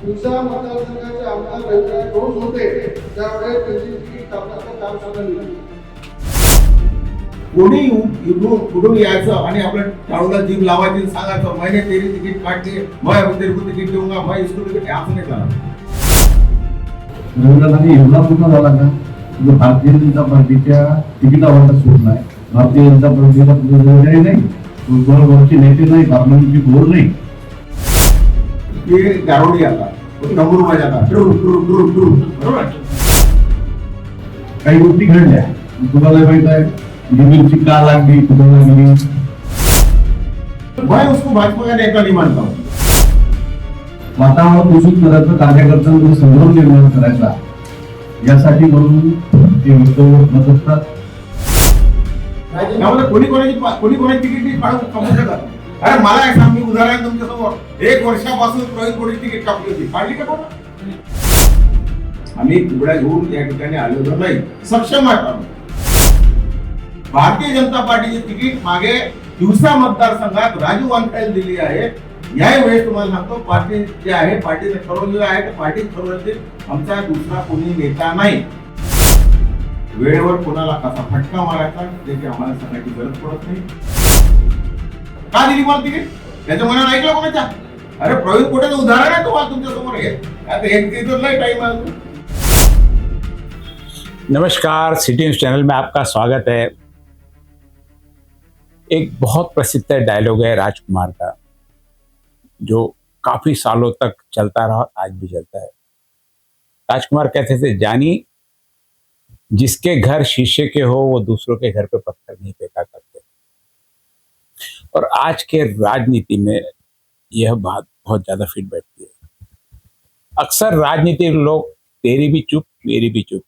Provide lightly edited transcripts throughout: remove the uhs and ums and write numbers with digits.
दुसऱ्या मतदारसंघाचे आमदार रविराज घोष होते त्यावेळेस त्यांची तिकीट कापण्याचं काम सुद्धा निघालं. कोणी कुठून यायचं आणि आपल्या टाळूला जीभ लावायची, सांगायचं मैंने तेरी तिकीट काटली, मैं तेरे को तिकीट दूंगा, मैं इसको तिकीट, असं नाही झालं. रविराजांनी एवढा पूर्ण झाला का जो भारतीय जनता पार्टीच्या तिकिटावर सूट नाही, भारतीय जनता पार्टीला जबाबदारी नाही, दोन वर्षी नेते नाही, पार्लमेंटची बोर नाही. ये गारोडी आता डमरू वाजवता बरोबर. काही गोष्टी घडल्या, तुम्हाला माहित आहे जमीनची का लागली, कुठं लागली. मैं उसको भाजपा का नेता नहीं मानता हूँ. वातावरण दूषित करायचं, कार्यकर्त्यांमध्ये संभ्रम निर्माण करायचा, यासाठी म्हणून ते मत असतात. त्यामुळे कोणी कोणाची तिकीट काढू शकतात. अरे मला एक सांग, मी उदाहरण तुमच्या समोर 1 वर्षापासून प्रवीण कोणी तिकीट कापली होती, काढली का कोण? आम्ही कुबड्या घेऊन या ठिकाणी आलेलो नाही, सक्षम आहे. भारतीय जनता पार्टीची तिकीट मागे दिवसा मतदारसंघात राजू वानखेडे दिली आहे. याही वेळेस तुम्हाला सांगतो, पार्टी जे आहे पार्टीने ठरवलेलं आहे, तर पार्टी ठरवलेली आमचा दुसरा कोणी नेता नाही. वेळेवर कोणाला कसा फटका मारायचा त्याची आम्हाला सांगायची गरज पडत नाही. का दिली मला तिकीट त्याच्या मनात ऐकलं कोणाच्या? अरे प्रवीण कोटेचं उदाहरण आहे तुम्हाला तुमच्या समोर आहे. आता एक नाही टाइम आहे. नमस्कार, सिटी न्यूज चैनल में आपका स्वागत है। एक बहुत प्रसिद्ध डायलॉग है राजकुमार का, जो काफी सालों तक चलता रहा, आज भी चलता है। राजकुमार कहते थे, जानी जिसके घर शीशे के हो वो दूसरों के घर पे पत्थर नहीं फेंका करते। और आज के राजनीति में यह बात बहुत ज्यादा फिट बैठती है। अक्सर राजनीतिक लोग तेरी भी चुप मेरी भी चुप,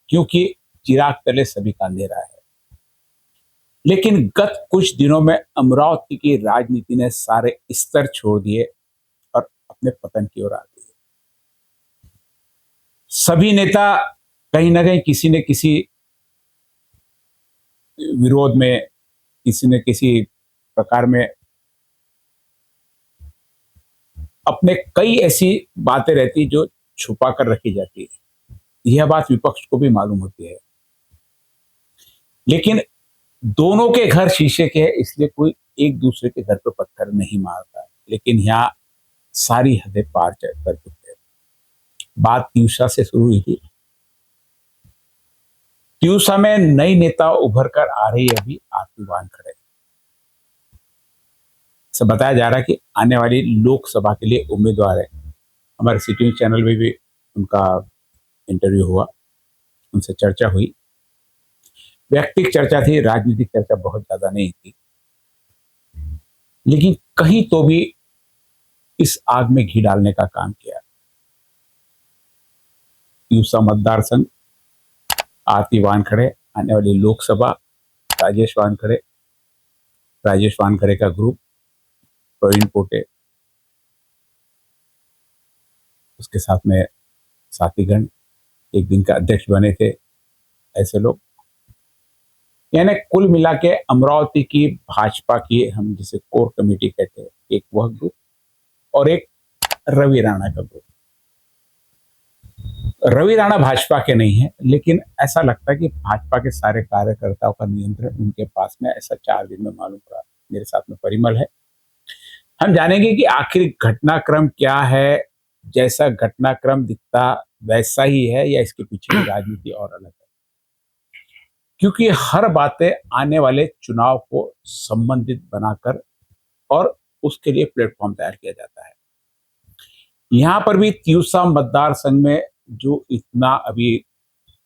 क्योंकि चिराग तले सभी का अंधेरा है। लेकिन गत कुछ दिनों में अमरावती की राजनीति ने सारे स्तर छोड़ दिए और अपने पतन की ओर आ गए। सभी नेता कहीं ना कहीं किसी न किसी विरोध में, किसी न किसी प्रकार में अपने कई ऐसी बातें रहती जो छुपा कर रखी जाती है। यह बात विपक्ष को भी मालूम होती है, लेकिन दोनों के घर शीशे के हैं, इसलिए कोई एक दूसरे के घर पे पत्थर नहीं मारता। लेकिन यहाँ सारी हदें पार कर चुके हैं। बात त्यूषा से शुरू हुई थी। त्यूषा में नई नेता उभर कर आ रही है अभी आरती वानखेड़े। से बताया जा रहा है कि आने वाली लोकसभा के लिए उम्मीदवार है। हमारे सिटी न्यूज चैनल में भी उनका इंटरव्यू हुआ, उनसे चर्चा हुई। व्यक्तिगत चर्चा थी, राजनीतिक चर्चा बहुत ज्यादा नहीं थी। लेकिन कहीं तो भी इस आग में घी डालने का काम किया। त्यूषा मतदार संघ, आरती वानखेड़े, आने वाली लोकसभा, राजेश वानखेड़े का ग्रुप, प्रवीण पोटे, उसके साथ में साथीगण, एक दिन का अध्यक्ष बने थे ऐसे लोग, यानी कुल मिला के अमरावती की भाजपा की, हम जिसे कोर कमेटी कहते हैं, एक वह ग्रुप और एक रवि राणा का ग्रुप। रवि राणा भाजपा के नहीं है, लेकिन ऐसा लगता है कि भाजपा के सारे कार्यकर्ताओं का नियंत्रण उनके पास में, ऐसा 4 दिन में मालूम पड़ा। मेरे साथ में परिमल है। हम जानेंगे कि आखिर घटनाक्रम क्या है, जैसा घटनाक्रम दिखता वैसा ही है या इसके पीछे की राजनीति और अलग है। क्योंकि हर बातें आने वाले चुनाव को संबंधित बनाकर और उसके लिए प्लेटफॉर्म तैयार किया जाता है। यहां पर भी त्यूषा मतदार संघ में जो इतना अभी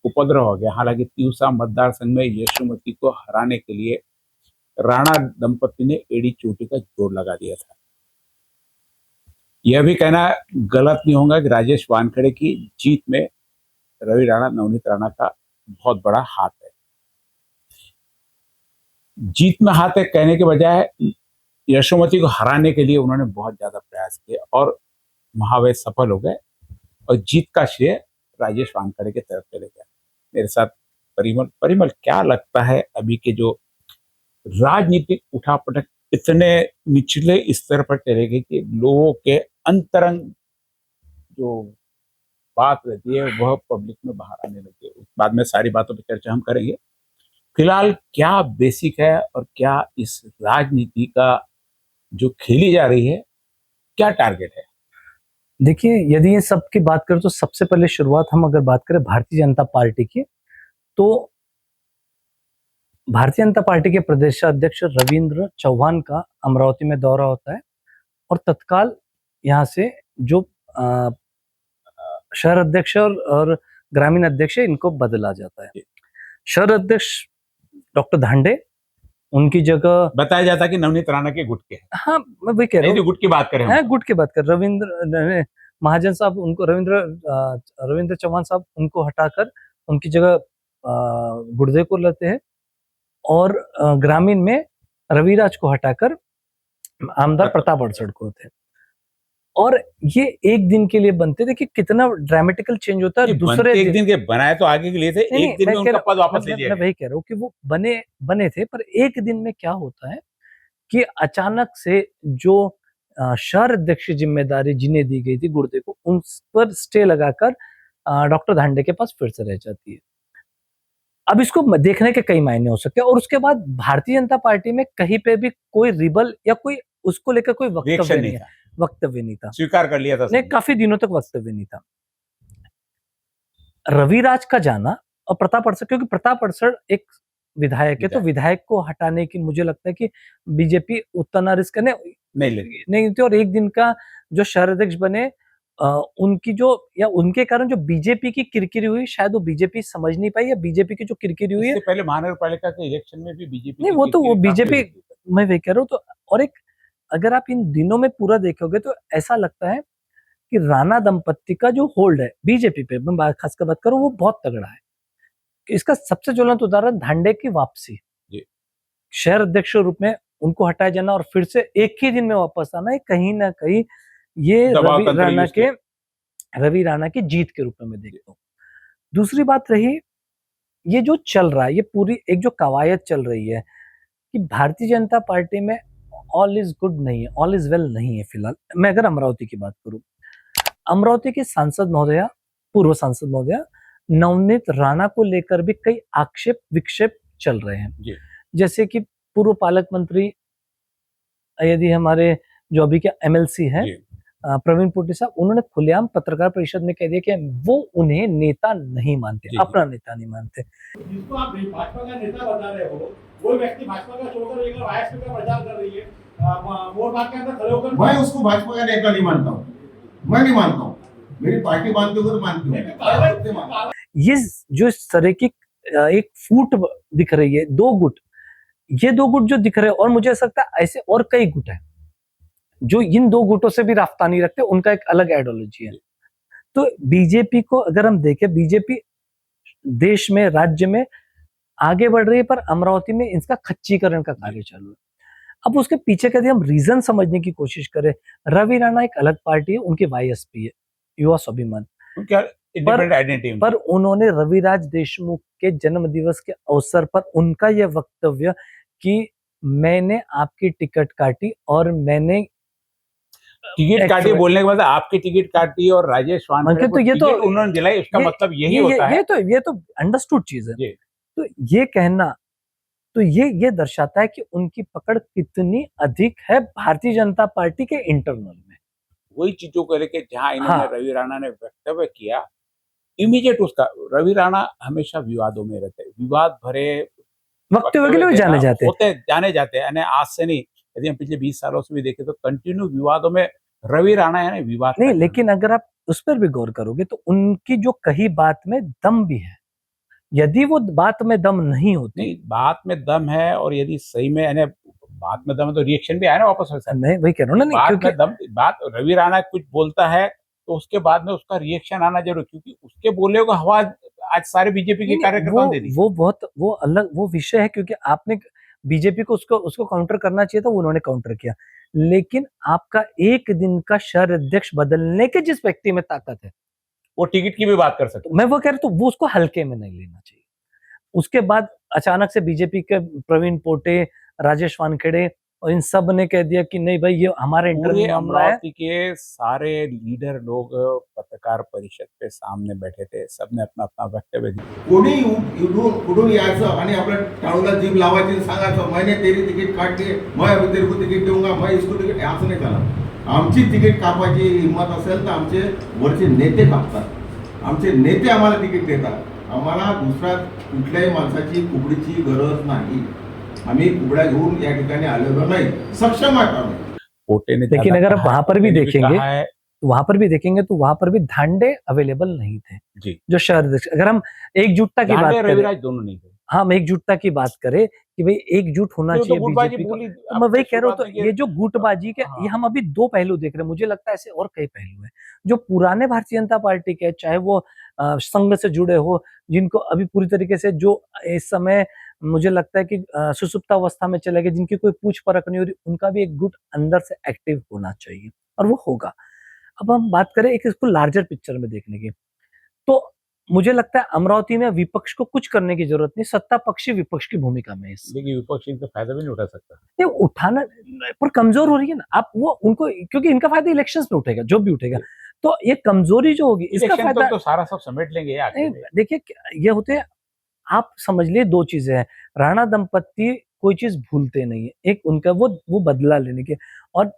उपद्रव हो गया, हालांकि त्यूषा मतदार संघ में यशोमती को हराने के लिए राणा दंपति ने एड़ी चोटी का जोर लगा दिया था। यह भी कहना गलत नहीं होगा कि राजेश वानखेड़े की जीत में रवि राणा, नवनीत राणा का बहुत बड़ा हाथ है। जीत में हाथ है कहने के बजाय यशोमती को हराने के लिए उन्होंने बहुत ज्यादा प्रयास किए और महावे सफल हो गए, और जीत का श्रेय राजेश वानखेड़े के तरफ चले गया। मेरे साथ परिमल, क्या लगता है अभी के जो राजनीतिक उठापटक इतने निचले स्तर पर चले गए कि लोगों के अंतरंग जो बात रहती है वह पब्लिक में बाहर आने लगती है। बाद में सारी बातों पर चर्चा हम करेंगे। फिलहाल क्या बेसिक है और क्या इस राजनीति का जो खेली जा रही है, क्या टारगेट है? देखिए, यदि ये सब की बात करें तो सबसे पहले शुरुआत हम अगर बात करें भारतीय जनता पार्टी की, तो भारतीय जनता पार्टी के प्रदेश अध्यक्ष रविंद्र चौहान का अमरावती में दौरा होता है और तत्काल यहाँ से जो शहर अध्यक्ष और ग्रामीण अध्यक्ष है, इनको बदला जाता है। शहर अध्यक्ष डॉक्टर धांडे, उनकी जगह बताया जाता है कि नवनीत राणा के गुट के हैं। हाँ, मैं वही कह रहा हूँ, गुट की बात करें हैं, गुट की बात कर, रविंद्र महाजन साहब, उनको रविंद्र चौहान साहब, उनको हटाकर उनकी जगह गुर्दे को लेते हैं और ग्रामीण में रविराज को हटाकर आमदार प्रताप अड़सड़ को होते हैं और ये एक दिन के लिए बनते। देखिए कितना ड्रामेटिकल चेंज होता है। दूसरे एक दिन के बनाए तो आगे के लिए थे, एक दिन में उनका पद वापस ले लिया। मैं वही कह रहा हूँ कि वो बने थे, पर एक दिन में क्या होता है कि अचानक से जो शहर अध्यक्ष जिम्मेदारी जिन्हें दी गई थी गुर्दे को, उन पर स्टे लगाकर डॉक्टर धांडे के पास फिर से रह जाती है। अब इसको देखने के कई मायने हो सकते हैं और उसके बाद भारतीय जनता पार्टी में कहीं पे भी कोई रिबल या कोई उसको लेकर कोई वक्तव्य नहीं था, स्वीकार कर लिया था, नहीं, काफी दिनों तक वक्तव्य नहीं था। रविराज का जाना और प्रताप अड़सड़, क्योंकि प्रताप अड़सड़ एक विधायक है, तो विधायक को हटाने की मुझे लगता है कि बीजेपी उतना रिस्क नहीं थी। और एक दिन का जो शहर अध्यक्ष बने, उनकी जो या उनके कारण जो बीजेपी की किरकिरी हुई, शायद वो बीजेपी समझ नहीं पाई, या बीजेपी की जो किरकिरी हुई है। पहले महानगरपालिका के इलेक्शन में भी बीजेपी नहीं, वो बीजेपी, मैं वही कह रहा हूँ। तो और एक, अगर आप इन दिनों में पूरा देखोगे तो ऐसा लगता है कि राणा दंपत्ति का जो होल्ड है बीजेपी पे, मैं खासकर बात करूं, वो बहुत तगड़ा है। इसका सबसे ज्वलंत उदाहरण धांडे की वापसी, शहर अध्यक्ष के रूप में उनको हटाया जाना और फिर से एक ही दिन में वापस आना है, कहीं ना कहीं ये रवि राणा की जीत के रूप में मैं देखता हूँ। दूसरी बात रही, ये जो चल रहा है, ये पूरी एक जो कवायद चल रही है कि भारतीय जनता पार्टी में ऑल इज गुड नहीं है, ऑल इज वेल नहीं है। फिलहाल मैं अगर अमरावती की बात करूं, अमरावती के सांसद महोदया, पूर्व सांसद महोदया नवनीत राणा को लेकर भी कई आक्षेप विक्षेप चल रहे हैं। जैसे कि पूर्व पालक मंत्री, यदि हमारे जो अभी के एमएलसी हैं प्रवीण पोटी साहब, उन्होंने खुलेआम पत्रकार परिषद में कह दिया कि वो उन्हें नेता नहीं मानते, अपना नेता नहीं मानते। जिसको आप भाजपा का नेता बता रहे हो, वो व्यक्ति भाजपा का छोड़कर एक आईएसपी का प्रचार कर रही है, वोट मांग के अंदर खड़े होकर। मैं उसको भाजपा का नेता नहीं मानता हूँ, मैं नहीं मानता हूँ, मेरी पार्टी मानती हो तो मानती हूँ। ये जो इस तरह की एक फूट दिख रही है, दो गुट, ये दो गुट जो दिख रहे हैं, और मुझे ऐसा लगता है ऐसे और कई गुट हैं जो इन दो गुटों से भी राफ्ता नहीं रखते, उनका एक अलग आइडियोलॉजी है। तो बीजेपी को अगर हम देखें, बीजेपी देश में, राज्य में आगे बढ़ रही है, पर अमरावती में इसका खच्चीकरण का कार्य चालू है। अब उसके पीछे का हम रीजन समझने की कोशिश करें, रवि राणा एक अलग पार्टी है, उनकी वाईएसपी है, युवा स्वाभिमान, पर उन्होंने रविराज देशमुख के जन्म दिवस के अवसर पर उनका यह वक्तव्य कि मैंने आपकी टिकट काटी और मैंने टिकट काटी बोलने के बाद आपकी टिकट काटी और राजेश वानखेड़े तो ये तो उन्होंने दिलाई, उसका मतलब यही होता है। ये तो अंडरस्टूड चीज है। तो ये कहना, तो ये दर्शाता है कि उनकी पकड़ कितनी अधिक है भारतीय जनता पार्टी के इंटरनल में। वही चीजों को लेकर जहां इन्होंने रवि राणा ने वक्तव्य किया, इमीडिएट उसका, रवि राणा हमेशा विवादों में रहते हैं, विवाद भरे वक्तव्य के लिए जाने जाते हैं। आज से नहीं, यदि हम पिछले 20 सालों से भी देखें तो कंटिन्यू विवादों में रवि राणा यानी विवाद नहीं, लेकिन अगर आप उस पर भी गौर करोगे तो उनकी जो कही बात में दम भी है। यदि वो बात में दम नहीं होती, नहीं, बात में दम है, और यदि सही में यानी बात में दम है तो रिएक्शन भी आया ना वापस। मैं वही कह रहा हूँ ना, बात में दम, बात रवि राणा कुछ बोलता है तो उसके बाद में उसका रिएक्शन आना जरूर, क्योंकि उसके बोलने को हवा आज सारे बीजेपी के कार्यकर्ताओं ने दी। वो अलग वो विषय है, क्योंकि आपने बीजेपी को उसको काउंटर करना चाहिए था, उन्होंने काउंटर किया। लेकिन आपका एक दिन का शहर अध्यक्ष बदलने के जिस व्यक्ति में ताकत है, वो टिकट की भी बात कर सकते। मैं वो कह रहा हूँ, तो वो उसको हल्के में नहीं लेना चाहिए। उसके बाद अचानक से बीजेपी के प्रवीण पोटे, राजेश वानखेड़े और इन सब ने कह दिया कि नहीं भाई, ये हमारे इंटरव्यू अमरावती के सारे लीडर लोग, पत्रकार परिषद पे सामने बैठे थे, सबने अपना अपना वक्तव्य दिया। कोणी कुठून यायचं आणि आपल्या टाळूला जीभ लावायची आणि सांगायचं मैंने तेरी तिकीट काटली, मैं अभी तेरे को तिकीट देऊंगा, मैं इसको तिकीट, असं नाही चालत. आमची तिकीट कापायची हिंमत असेल तर आमचे वरचे नेते कापतात. आमचे नेते आम्हाला तिकीट देतात. आम्हाला दुसऱ्या कुठल्याही माणसाची कुबडीची गरज नाही. आम्ही कुबड्या घेऊन या ठिकाणी आलेलो नाही. सक्षम आहोत आम्ही. पोटे ने लेकिन ज्यादा अगर कहा है, वहां पर भी पोटे ने देखेंगे, कहा है, वहां पर भी देखेंगे तो वहां पर भी धांडे अवेलेबल नहीं थे जी, जो शहर अध्यक्ष। अगर हम एकजुटता की बात दांडे करें, रविराज दोनों नहीं थे। हम एकजुटता की बात करें कि भाई एकजुट होना तो चाहिए गुटबाजी बीजेपी को, बोली, तो मैं वही कह रहा हूँ। तो शुरुआत में ये जो गुटबाजी के, हाँ। ये हम अभी दो पहलू देख रहे हैं। मुझे लगता है ऐसे और कई पहलू हैं जो पुराने भारतीय जनता पार्टी के, चाहे वो संघ से जुड़े हो, जिनको अभी पूरी तरीके से, जो इस समय मुझे लगता है कि सुसुप्तावस्था में चले गए, जिनकी कोई पूछ परख नहीं हो रही, उनका भी एक गुट अंदर से एक्टिव होना चाहिए और वो होगा। अब हम बात करें एक इसको लार्जर पिक्चर में देखने की, तो मुझे लगता है अमरावती में विपक्ष को कुछ करने की जरूरत नहीं, सत्ता पक्षी विपक्ष की भूमिका में है इस। लेकिन विपक्ष इनका फायदा भी नहीं उठा सकता। ये उठाना पर कमजोर हो रही है ना, आप वो उनको, क्योंकि इनका फायदा इलेक्शंस में उठेगा, जो भी उठेगा, तो ये कमजोरी जो होगी इसका इलेक्शन फायदा तो सारा सब समेट लेंगे आखिर में। देखिए ये होते हैं, आप समझ लिए दो चीजें हैं। राणा दंपत्ति कोई चीज भूलते नहीं है, एक उनका वो बदला लेने के, और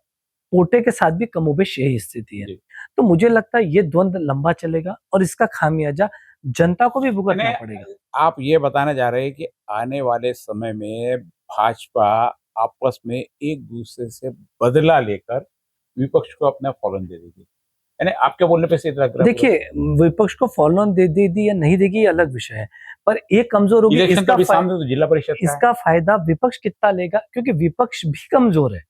पोटे के साथ भी कमोबेश यही स्थिति है। जी। तो मुझे लगता है ये द्वंद्व लंबा चलेगा और इसका खामियाजा जनता को भी भुगतना यानी पड़ेगा। आप ये बताना चाह रहे हैं कि आने वाले समय में भाजपा आपस में एक दूसरे से बदला लेकर विपक्ष को अपना फॉलोन दे देगी। यानी आपके बोलने पे से लग रहा है। देखिए, विपक्ष को फॉलोन देगी या नहीं देगी ये अलग विषय है, पर एक कमजोर होगी, इलेक्शन इसका तो सामने तो जिला परिषद का है। इसका फायदा विपक्ष कितना लेगा, क्योंकि विपक्ष भी कमजोर है।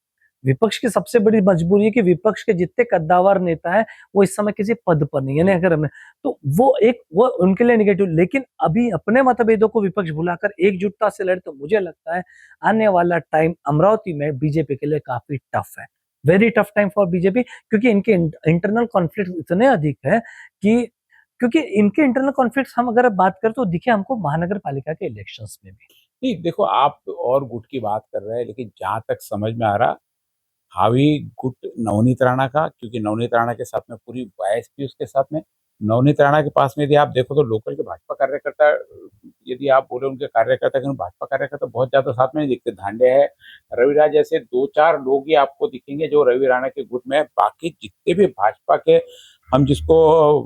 विपक्ष की सबसे बड़ी मजबूरी है कि विपक्ष के जितने कद्दावर नेता है वो इस समय किसी पद पर नहीं है, यानी अगर हमें, तो वो उनके लिए नेगेटिव। लेकिन अभी अपने मतभेदों को विपक्ष भुलाकर एकजुटता से लड़े, तो मुझे लगता है आने वाला टाइम अमरावती में बीजेपी के लिए काफी टफ है, very tough time for BJP, क्योंकि इनके इंटरनल कॉन्फ्लिक्ट इतने अधिक है कि, क्योंकि इनके इंटरनल कॉन्फ्लिक्ट हम अगर बात करें तो दिखे हमको महानगर पालिका के इलेक्शंस में भी। नहीं, देखो आप और गुट की बात कर रहे हैं, लेकिन जहां तक समझ में आ रहा, हावी गुट नवनीत राणा का, क्योंकि नवनीत राणा के साथ में पूरी वायएसपी उसके साथ में। नवनीत राणा के पास में यदि आप देखो तो लोकल के भाजपा कार्यकर्ता, यदि आप बोले उनके कार्यकर्ता, भाजपा कार्यकर्ता बहुत ज्यादा साथ में नहीं दिखते। धांडे है, रविराज जैसे 2-4 लोग ही आपको दिखेंगे जो रवि राणा के गुट में है। बाकी जितने भी भाजपा के, हम जिसको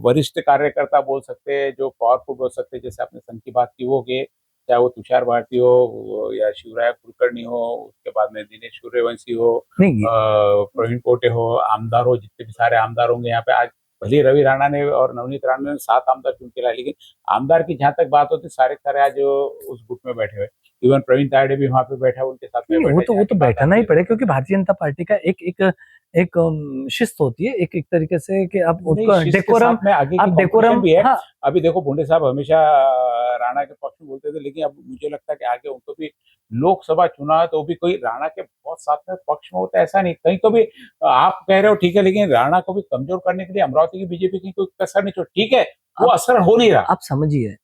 वरिष्ठ कार्यकर्ता बोल सकते हैं, जो पावरफुल बोल सकते हैं, जैसे आपने संघ की बात की वो के, चाहे वो तुषार भारती हो या शिवराय कुलकर्णी हो, उसके बाद में दिनेश सूर्यवंशी हो, प्रवीण पोटे हो, आमदार हो, जितने भी सारे आमदार होंगे यहाँ पे। आज भले रवि राणा ने और नवनीत राणा ने 7 आमदार चुन के लाए, लेकिन आमदार की जहां तक बात होती, सारे आज उस गुट में बैठे हुए। इवन प्रवीण तायडे भी वहां पे बैठा, उनके साथ में वो तो बैठना ही पड़ेगा, क्योंकि भारतीय जनता पार्टी का एक शिस्त होती है, एक तरीके से कि आप डेकोरम में आगे आप डेकोरम भी है। हाँ। अभी देखो भुंडे साहब हमेशा राणा के पक्ष में बोलते थे, लेकिन अब मुझे लगता है कि आगे उनको भी लोकसभा चुनाव तो भी कोई राणा के बहुत साथ में पक्ष में होता है, ऐसा नहीं। कहीं तो भी आप कह रहे हो ठीक है, लेकिन राणा को भी कमजोर करने के लिए अमरावती की बीजेपी की कोई कसर नहीं छोड़, ठीक है, वो असर हो नहीं रहा। आप समझिए,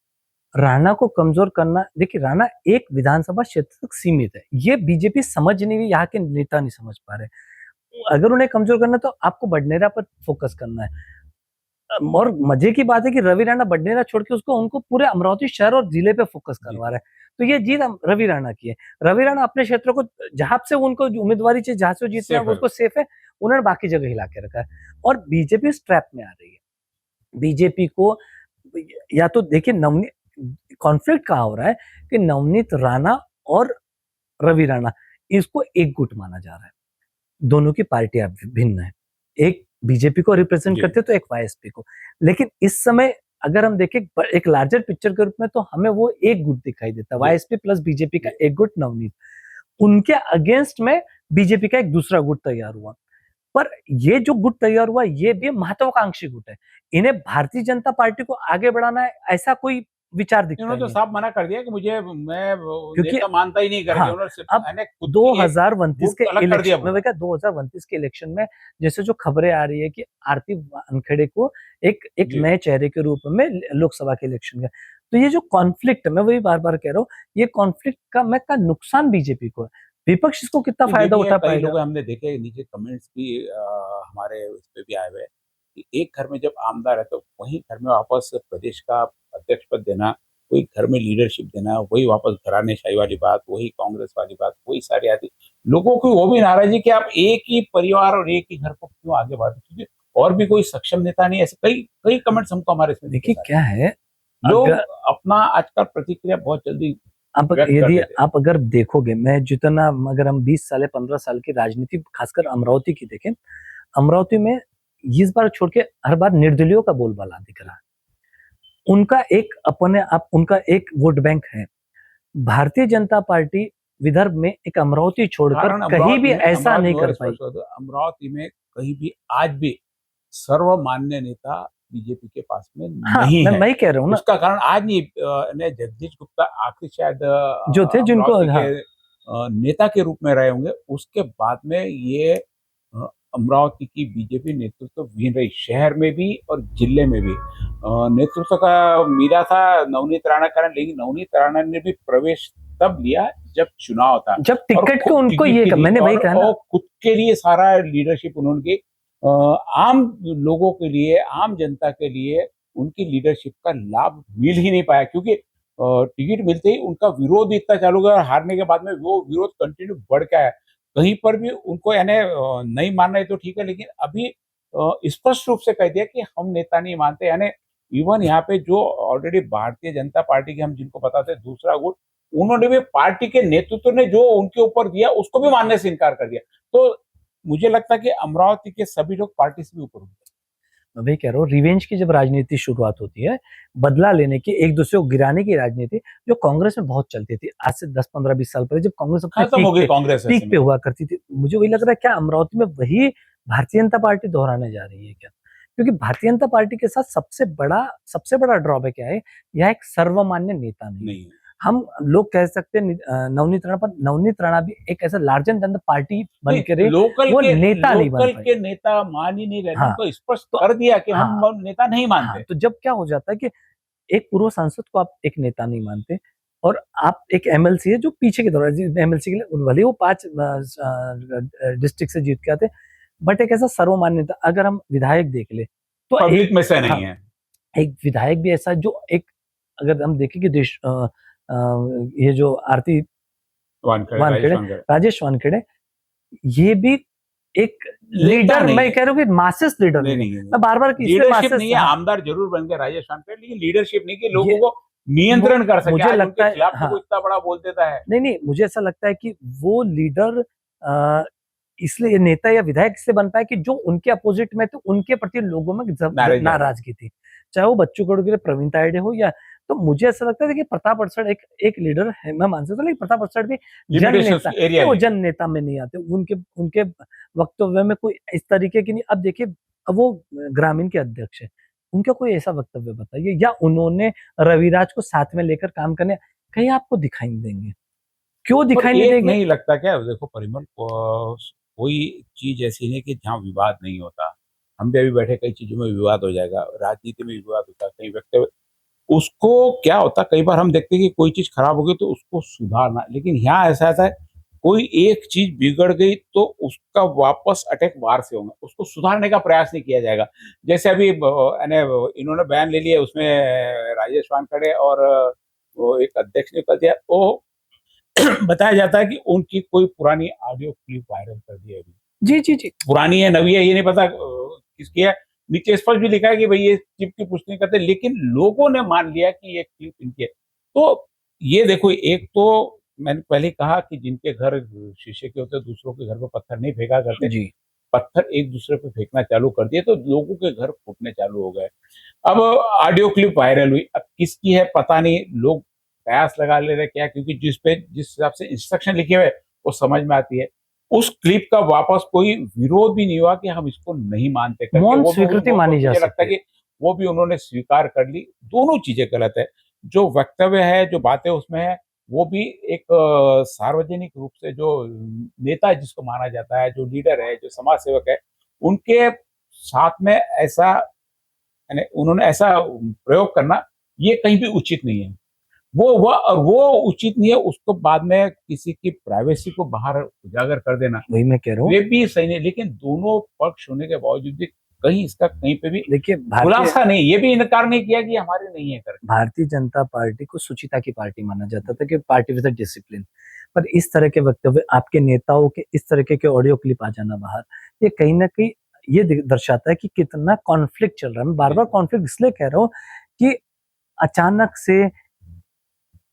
राणा को कमजोर करना, देखिए राणा एक विधानसभा क्षेत्र तक सीमित है, ये बीजेपी समझ नहीं रही, यहाँ के नेता नहीं समझ पा रहे। अगर उन्हें कमजोर करना तो आपको बडनेरा पर फोकस करना है। और मजे की बात है कि रवि राणा बडनेरा छोड़ के उनको पूरे अमरावती शहर और जिले पे फोकस करवा रहा है, तो ये जीत रवि राणा की है। रवि राणा अपने क्षेत्र को, जहां से उनको उम्मीदवारी चाहिए, जहां से जीतना है उसको सेफ है, उन्होंने बाकी जगह हिला के रखा है, और बीजेपी इस ट्रैप में आ रही है। बीजेपी को या तो देखिए, नवनीत कॉन्फ्लिक्ट कहाँ हो रहा है कि नवनीत राणा और रवि राणा, इसको एक गुट माना जा रहा है। दोनों की पार्टियां भिन्न है, एक बीजेपी को रिप्रेजेंट करते तो एक वाईएसपी को। लेकिन इस समय अगर हम देखें एक लार्जर पिक्चर के रूप में, तो हमें वो एक गुट दिखाई देता है, वाईएसपी प्लस बीजेपी का एक गुट नवनीत। उनके अगेंस्ट में बीजेपी का एक दूसरा गुट तैयार हुआ, पर ये जो गुट तैयार हुआ ये भी महत्वाकांक्षी गुट है। इन्हें भारतीय जनता पार्टी को आगे बढ़ाना है, ऐसा कोई विचार दिखता है। उन्होंने तो साफ मना कर दिया कि मैं नेता मानता ही नहीं करके। हाँ, उन्होंने अब 2029 के इलेक्शन में, 2029 के इलेक्शन में जैसे जो खबरें आ रही है कि आरती वानखेड़े को एक नए चेहरे के रूप में लोकसभा के इलेक्शन में, तो ये जो कॉन्फ्लिक्ट, मैं वही बार बार कह रहा हूँ, ये कॉन्फ्लिक्ट का नुकसान बीजेपी को है। विपक्ष इसको कितना फायदा उठा पाएगा? लोग हमने देखे नीचे कमेंट्स भी हमारे उस पे भी आए हुए कि एक घर में जब आमदार है तो वही घर में वापस प्रदेश का अध्यक्ष पद देना, वही घर में लीडरशिप देना, वही वापस घरानेशाही वाली बात, वही कांग्रेस वाली बात, वही सारी आती। लोगों की वो भी नाराजगी कि आप एक ही परिवार और एक ही घर को क्यों आगे बढ़ते, क्योंकि और भी कोई सक्षम नेता नहीं। ऐसे कई कई कमेंट्स हमको हमारे इसमें देखिए दिखे। क्या है, लोग अगर अपना आजकल प्रतिक्रिया बहुत जल्दी अब व्यक्त कर यदि देते हैं। आप अगर देखोगे, मैं जितना अगर हम 20 साल या 15 साल की राजनीति खासकर अमरावती की देखें, अमरावती में इस बार छोड़ के हर बार निर्दलियों का बोलबाला दिख रहा है। उनका एक अपने आप उनका एक वोट बैंक है। भारतीय जनता पार्टी विदर्भ में एक अमरावती छोड़कर कारण कहीं भी अमरावती में ऐसा नहीं कर अमरावती पाई। में स्पष्ट होता है, अमरावती में कहीं भी आज भी सर्वमान्य नेता बीजेपी के पास में हाँ, नहीं है। मैं कह रहा हूँ ना, उसका कारण आज नहीं ने जगदीश गुप्ता आखिरी शायद जो थे जिनको अमरावती हाँ, के नेता के रूप में रहे होंगे। उसके बाद में ये अमरावती की बीजेपी नेतृत्व विहीन रही, शहर में भी और जिले में भी। नेतृत्व का मिला था नवनीत राणा कारण, लेकिन नवनीत राणा ने भी प्रवेश तब लिया जब चुनाव था। जब टिकट को खुद उनको टिकट ये के लिए मैंने वही कहा ना, और खुद के लिए सारा लीडरशिप उन्होंने की। आम लोगों के लिए, आम जनता के लिए उनकी लीडरशिप का लाभ मिल ही नहीं पाया, क्योंकि टिकट मिलते ही उनका विरोध इतना चालू गया और हारने के बाद में वो विरोध कंटिन्यू बढ़ के आया। कहीं पर भी उनको यानी नहीं मानना है तो ठीक है, लेकिन अभी स्पष्ट रूप से कह दिया कि हम नेता नहीं मानते। यानी इवन यहाँ पे जो ऑलरेडी भारतीय जनता पार्टी के हम जिनको बताते हैं दूसरा गुट, उन्होंने भी पार्टी के नेतृत्व ने जो उनके ऊपर दिया उसको भी मानने से इनकार कर दिया। तो मुझे लगता है कि अमरावती के सभी लोग पार्टी से भी ऊपर उठे। मैं वही कह रहा हूँ, रिवेंज की जब राजनीति शुरुआत होती है, बदला लेने की, एक दूसरे को गिराने की राजनीति जो कांग्रेस में बहुत चलती थी आज से 10 15 20 साल पहले, जब कांग्रेस अपने खत्म हो गई कांग्रेस ऐसे पीक में। पे हुआ करती थी। मुझे वही लग रहा है क्या अमरावती में वही भारतीय जनता पार्टी दोहराने जा रही है क्या? क्योंकि भारतीय जनता पार्टी के साथ सबसे बड़ा ड्रॉबैक क्या है, यह एक सर्वमान्य नेता नहीं है। नहीं, हम लोग कह सकते हैं नवनीत राणा, पर नवनीत राणा भी एक ऐसा लार्जर देन द पार्टी बन के रहे, लोकल वो के नेता नहीं बन लोकल पाए। के नेता मान ही नहीं रहे। हाँ, उनको स्पष्ट तो कर दिया कि हाँ, हम नेता नहीं हाँ, मानते। तो जब क्या हो जाता है कि एक पूर्व सांसद को आप एक नेता नहीं मानते और आप एक एमएलसी है जो पीछे के दौरान एमएलसी के लिए भले वो 5 डिस्ट्रिक्ट से जीत के आते, बट एक ऐसा सर्वमान्य नेता। अगर हम विधायक देख ले तो पब्लिक में से हाँ, नहीं है। एक विधायक भी ऐसा जो एक, अगर हम देखें कि ये जो आरती वानखेड़े, राजेश वानखेड़े, ये भी एक लीडर, नहीं मैं है। कह रहा हूँ कि मासेस लीडर नहीं, नहीं, नहीं, नहीं। मैं बार-बार लीडरशिप नहीं है, आमदार जरूर बन गए राजेश वानखेड़े, लेकिन लीडरशिप नहीं कि लोगों को नियंत्रण कर सके। मुझे आज लगता उनके है खिलाफ तो हाँ, कोई इतना बड़ा बोल देता है। नहीं, मुझे ऐसा लगता है कि वो लीडर इसलिए नेता या विधायक इसलिए बन पाए कि जो उनके अपोजिट में थे, उनके प्रति लोगों में नाराजगी थी, चाहे वो बच्चू कडू के लिए प्रवीण तायडे हो या, तो मुझे ऐसा लगता है कि प्रताप अड़सड़ एक लीडर है, मैं मान सकता हूँ, लेकिन प्रताप अड़सड़ भी जन नेता, वो जन नेता में नहीं आते। उनके वक्तव्य में कोई इस तरीके की नहीं। अब देखिए, अब वो ग्रामीण के अध्यक्ष है, उनका कोई ऐसा वक्तव्य बताइए, या उन्होंने रविराज को साथ में लेकर काम करने कहीं आपको दिखाई नहीं देंगे। क्यों दिखाई नहीं देंगे? नहीं लगता क्या, देखो परिमल, कोई चीज ऐसी नहीं कि जहाँ विवाद नहीं होता। हम भी अभी बैठे, कई चीजों में विवाद हो जाएगा, राजनीति में विवाद होता है, कई वक्तव्य, उसको क्या होता है, कई बार हम देखते हैं कि कोई चीज खराब हो गई तो उसको सुधारना, लेकिन यहाँ ऐसा है कोई एक चीज बिगड़ गई तो उसका वापस अटैक बाहर से होगा, उसको सुधारने का प्रयास नहीं किया जाएगा। जैसे अभी इन्होंने बयान ले लिया, उसमें राजेश वानखेड़े और वो एक अध्यक्ष ने कर दिया, वो बताया जाता है कि उनकी कोई पुरानी ऑडियो क्लिप वायरल कर दी है अभी। जी। पुरानी है, नवी है, ये नहीं पता किसकी है। नीचे स्पष्ट भी लिखा है कि भाई ये क्लिप की पुष्टि नहीं करते, लेकिन लोगों ने मान लिया कि ये क्लिप इनकी है। तो ये देखो, एक तो मैंने पहले कहा कि जिनके घर शीशे के होते, दूसरों के घर पे पत्थर नहीं फेंका करते जी। पत्थर एक दूसरे पे फेंकना चालू कर दिए तो लोगों के घर फूटने चालू हो गए। अब ऑडियो क्लिप वायरल हुई, अब किसकी है पता नहीं, लोग कयास लगा ले रहे क्या, क्योंकि जिस हिसाब से इंस्ट्रक्शन लिखे हुए वो समझ में आती है। उस क्लिप का वापस कोई विरोध भी नहीं हुआ कि हम इसको नहीं मानते करके, मौन वो स्वीकृति मानी जा मुझे लगता है सकती कि वो भी उन्होंने स्वीकार कर ली। दोनों चीजें गलत है, जो वक्तव्य है, जो बातें उसमें है, वो भी एक सार्वजनिक रूप से जो नेता जिसको माना जाता है, जो लीडर है, जो समाज सेवक है, उनके साथ में ऐसा उन्होंने ऐसा प्रयोग करना ये कहीं भी उचित नहीं है। वो उचित नहीं है, उसको बाद में किसी की प्राइवेसी को बाहर उजागर कर देना, वही मैं कह रहा हूँ। ये भी सही नहीं। लेकिन दोनों पक्ष होने के बावजूद भी कहीं इसका कहीं पे भी देखिए खुलासा नहीं, ये भी इनकार नहीं किया कि हमारे नहीं है करके। भारतीय जनता पार्टी को सुचिता की पार्टी माना जाता था कि पार्टी विद डिसिप्लिन, पर इस तरह के वक्तव्य, आपके नेताओं के इस तरीके के ऑडियो क्लिप आ जाना बाहर, ये कहीं ना कहीं ये दर्शाता है कि कितना कॉन्फ्लिक्ट चल रहा है। मैं बार बार कॉन्फ्लिक्ट इसलिए कह रहा हूँ कि अचानक से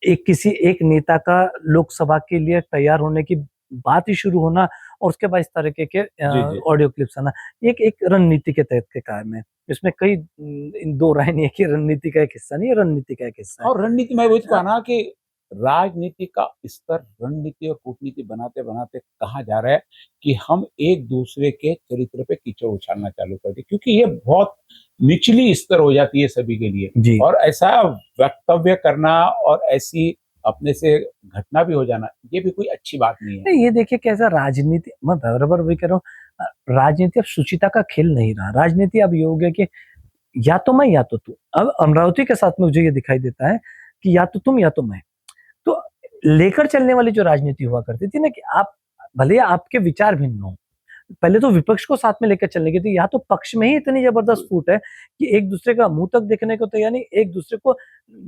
किसी एक नेता का लोकसभा के लिए तैयार होने की बात ही शुरू होना और उसके बाद इस तरीके के जी। ऑडियो क्लिप्स आना, एक एक रणनीति के तहत के काम है। इसमें कई इन दो राय नहीं है कि रणनीति का एक हिस्सा नहीं है, रणनीति का एक हिस्सा है। और रणनीति में वही तो कहा ना कि राजनीति का स्तर रणनीति और कूटनीति बनाते बनाते कहाँ जा रहा है कि हम एक दूसरे के चरित्र पे कीचड़ उछालना चालू कर दिए, क्योंकि ये बहुत निचली स्तर हो जाती है सभी के लिए। जी। और ऐसा वक्तव्य करना और ऐसी अपने से घटना भी हो जाना, ये भी कोई अच्छी बात नहीं है। नहीं, ये देखिए कैसा राजनीति, मैं बराबर वही कह रहा हूँ, राजनीति अब सुचिता का खेल नहीं रहा। राजनीति अब ये हो गया कि या तो मैं या तो तू। अब अमरावती के साथ में मुझे ये दिखाई देता है कि या तो तुम या तो मैं। तो लेकर चलने वाली जो राजनीति हुआ करती थी ना, कि आप भले आपके विचार भिन्न हो, पहले तो विपक्ष को साथ में लेकर चलने की थी, या तो पक्ष में ही इतनी जबरदस्त फूट है कि एक दूसरे का मुंह तक देखने को तैयार नहीं, एक दूसरे को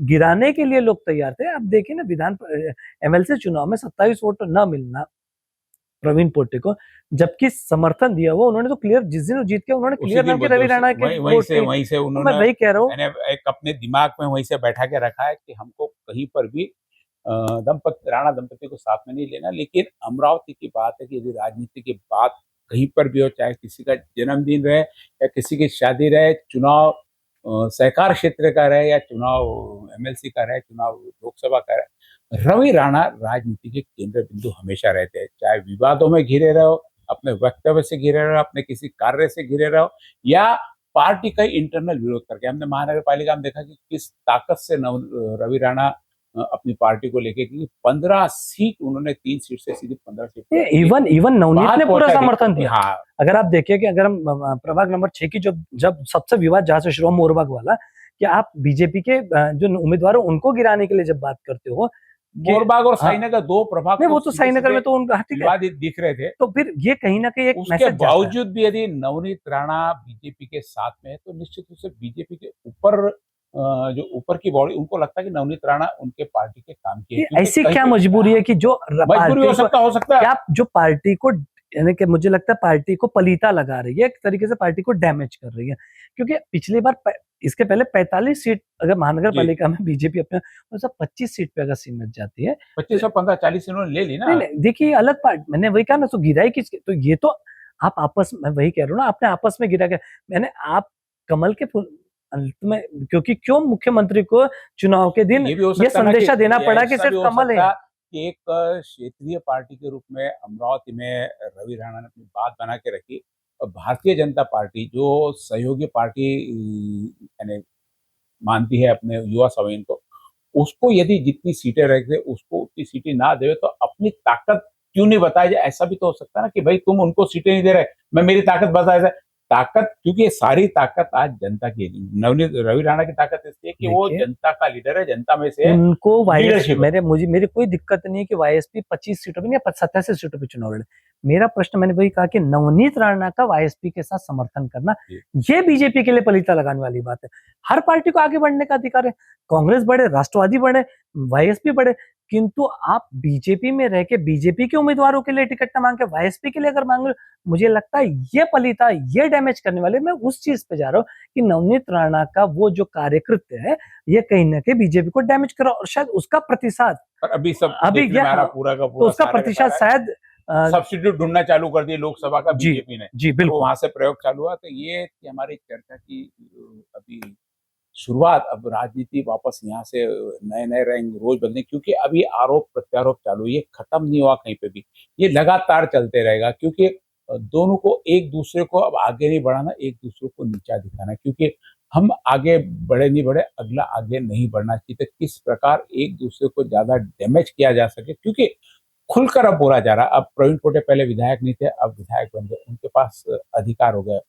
गिराने के लिए लोग तैयार थे। आप देखिए ना, एमएलसी चुनाव में 27 वोट न मिलना प्रवीण पोटे को, जबकि समर्थन दिया हुआ उन्होंने तो क्लियर, जिस दिन वो जीत के उन्होंने क्लियर नाम के रवि राणा के वहीं से मैं उन्होंने, वही कह रहा हूँ, मैंने एक अपने दिमाग में वहीं से बैठा के रखा है कि हमको कहीं पर भी राणा दंपति को साथ में नहीं लेना। लेकिन अमरावती की बात है कि यदि राजनीति की बात कहीं पर भी हो, चाहे किसी का जन्मदिन रहे या किसी की शादी रहे, चुनाव सहकार क्षेत्र का रहे या चुनाव एमएलसी का रहे, चुनाव लोकसभा का रहे, रवि राणा राजनीति के केंद्र बिंदु हमेशा रहते हैं। चाहे विवादों में घिरे रहो, अपने वक्तव्य से घिरे रहो, अपने किसी कार्य से घिरे रहो, या पार्टी का इंटरनल विरोध करके। हमने महानगर पालिका में देखा कि किस ताकत से रवि राणा अपनी पार्टी को लेके, क्योंकि 15 सीट उन्होंने 3 सीट से सीधे 15 सीट, इवन नवनीत ने पूरा समर्थन दिया। हाँ। अगर आप देखिए कि अगर हम प्रभाग नंबर 6 की जब सबसे विवाद जहां से शुरू हुआ, मोरबाग वाला, कि आप बीजेपी के जो उम्मीदवार उनको गिराने के लिए जब बात करते हो, मोरबाग और साईनगर 2 प्रभाग, नहीं वो तो साईनगर में तो उनका विवाद दिख रहे थे। तो फिर ये कहीं ना कहीं एक उसके मैसेज बावजूद भी यदि नवनीत राणा बीजेपी के साथ में है, तो निश्चित रूप से बीजेपी के ऊपर जो ऊपर की बॉडी, उनको लगता है कि नवनीत राणा उनके पार्टी के काम की है। ऐसी क्या मजबूरी है कि जो मजबूरी हो सकता है क्या जो पार्टी को, यानी कि मुझे लगता है पार्टी को पलीता लगा रही है, एक तरीके से पार्टी को डैमेज कर रही है। क्योंकि पिछली बार इसके पहले 45 सीट अगर महानगर पालिका में बीजेपी अपने 25 सीट पे अगर सीमित जाती है, 25 और 15 40 इन्होंने ले ली ना। नहीं देखिए अलग पार्टी, मैंने वही कहा ना, तो गिराई किसके, तो ये तो आप आपस में, वही कह रहा हूँ ना, आपने आपस में गिरा के, मैंने आप कमल के फूल अंत में, क्योंकि क्यों मुख्यमंत्री को चुनाव के दिन ये संदेशा देना पड़ा कि सिर्फ कमल है। कि एक क्षेत्रीय पार्टी के रूप में अमरावती में रवि राणा ने अपनी बात बना के रखी, और भारतीय जनता पार्टी जो सहयोगी पार्टी यानी मानती है अपने युवा सवेन को, उसको यदि जितनी सीटें रखे उसको उतनी सीटें ना दे, तो अपनी ताकत क्यों नहीं बताया जाए। ऐसा भी तो हो सकता है ना कि भाई तुम उनको सीटें नहीं दे रहे, मैं मेरी ताकत बताया। ताकत, क्योंकि ये सारी ताकत आज जनता की है। नवनीत रवि राणा की ताकत इसलिए कि वो जनता का लीडर है, जनता में से उनको मेरी कोई दिक्कत नहीं है कि वाईएसपी 25 सीटों पे या 87 सीटों पे चुनाव लड़े। मेरा प्रश्न, मैंने वही कहा कि नवनीत राणा का वाईएसपी के साथ समर्थन करना, ये बीजेपी के लिए पलीता लगाने वाली बात है। हर पार्टी को आगे बढ़ने का अधिकार है, कांग्रेस बढ़े, राष्ट्रवादी बढ़े, वाईएसपी बढ़े, किंतु आप बीजेपी में रह के बीजेपी के उम्मीदवारों के लिए टिकट न मांग के वाईएसपी के लिए अगर मांग रहे, मुझे लगता है ये पलीता, ये डैमेज करने वाले। मैं उस चीज पे जा रहा हूँ कि नवनीत राणा का वो जो कार्यकृत्य है, ये कहीं ना कहीं बीजेपी को डैमेज करा, और शायद उसका प्रतिशत अभी पूरा का पूरा, तो उसका प्रतिशत शायद सब्स्टिट्यूट ढूंढना चालू कर दिया लोकसभा का बीजेपी ने। जी बिल्कुल, वहां से प्रयोग चालू हुआ। तो ये थी हमारी चर्चा की अभी शुरुआत। अब राजनीति वापस यहाँ से नए रंग रोज बदले, क्योंकि अभी आरोप प्रत्यारोप चालू, ये खत्म नहीं हुआ कहीं पे भी, ये लगातार चलते रहेगा। क्योंकि दोनों को, एक दूसरे को अब आगे नहीं बढ़ाना, एक दूसरे को नीचा दिखाना, क्योंकि हम आगे बढ़े नहीं बढ़े, अगला आगे नहीं बढ़ना चाहिए। तो किस प्रकार एक दूसरे को ज्यादा डैमेज किया जा सके, क्योंकि खुलकर अब बोला जा रहा। अब प्रवीण पोटे पहले विधायक नहीं थे, अब विधायक बन गए, उनके पास अधिकार हो गया।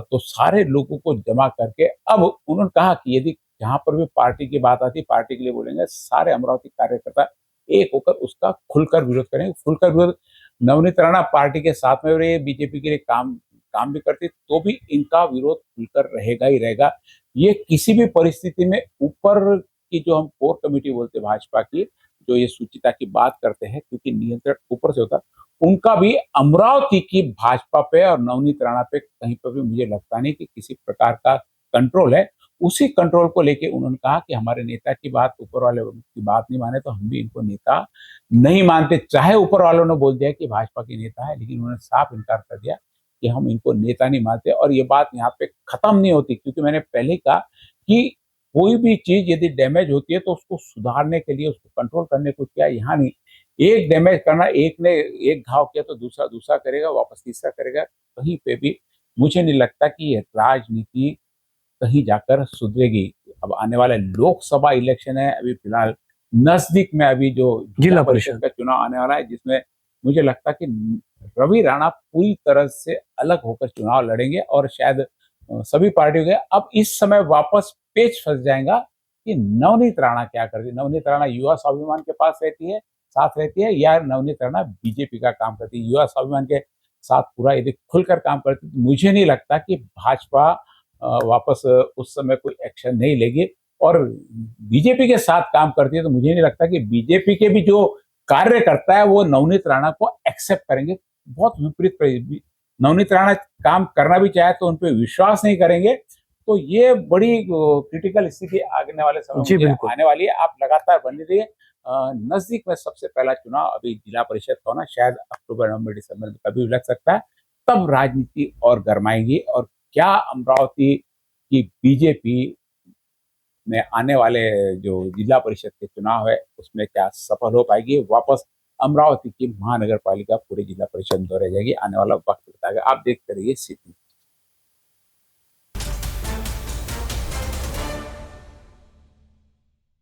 तो सारे लोगों को जमा करके अब उन्होंने कहा कि यदि जहां पर भी पार्टी की बात आती, पार्टी के लिए बोलेंगे, सारे अमरावती कार्यकर्ता एक होकर उसका खुलकर विरोध करेंगे। खुलकर विरोध, नवनीत राणा पार्टी के साथ में रहे, बीजेपी के लिए काम काम भी करती तो भी इनका विरोध खुलकर रहेगा ही रहेगा। ये किसी भी परिस्थिति में ऊपर की जो हम कोर कमेटी बोलते हैं भाजपा की, जो ये सुचिता की बात करते हैं, क्योंकि नियंत्रण ऊपर से होता है, उनका भी अमरावती की भाजपा पे और नवनीत राणा पे कहीं पर भी मुझे लगता नहीं कि किसी प्रकार का कंट्रोल है। उसी कंट्रोल को लेके उन्होंने कहा कि हमारे नेता की बात, ऊपर वाले की बात नहीं माने तो हम भी इनको नेता नहीं मानते। चाहे ऊपर वालों ने बोल दिया कि भाजपा के नेता है, लेकिन उन्होंने साफ इनकार कर दिया कि हम इनको नेता नहीं मानते। और ये बात यहाँ पे खत्म नहीं होती, क्योंकि मैंने पहले ही कहा कि कोई भी चीज यदि डैमेज होती है तो उसको सुधारने के लिए, उसको कंट्रोल करने को क्या, यहाँ नहीं। एक डैमेज करना, एक ने एक घाव किया तो दूसरा दूसरा करेगा, वापस तीसरा करेगा। कहीं पे भी मुझे नहीं लगता कि ये राजनीति कहीं जाकर सुधरेगी। अब आने वाले लोकसभा इलेक्शन है, अभी फिलहाल नजदीक में अभी जो जिला परिषद का चुनाव आने वाला है, जिसमें मुझे लगता है कि रवि राणा पूरी तरह से अलग होकर चुनाव लड़ेंगे और शायद सभी पार्टियों के अब इस समय वापस पेच फंस जाएगा कि नवनीत राणा क्या करती है। नवनीत राणा युवा स्वाभिमान के पास रहती है, साथ रहती है, या नवनीत राणा बीजेपी का काम करती है। युवा स्वाभिमान के साथ पूरा यदि खुलकर काम करती है तो मुझे नहीं लगता कि भाजपा वापस उस समय कोई एक्शन नहीं लेगी। और बीजेपी के साथ काम करती है तो मुझे नहीं लगता कि बीजेपी के भी जो कार्यकर्ता है वो नवनीत राणा को एक्सेप्ट करेंगे। बहुत विपरीत, नवनीत राणा काम करना भी चाहे तो उन पर विश्वास नहीं करेंगे। तो ये बड़ी क्रिटिकल स्थिति आने वाले समय में आने वाली है। आप लगातार बने रहिए। नजदीक में सबसे पहला चुनाव अभी जिला परिषद का होना, शायद अक्टूबर, नवंबर, दिसंबर में कभी भी लग सकता है। तब राजनीति और गरमाएगी और क्या अमरावती की बीजेपी में आने वाले जो जिला परिषद के चुनाव है उसमें क्या सफल हो पाएगी, वापस अमरावती की महानगर पालिका पूरे जिला परिषद में रह जाएगी, आने वाला वक्त बताएगा। आप देखते रहिए सिटी।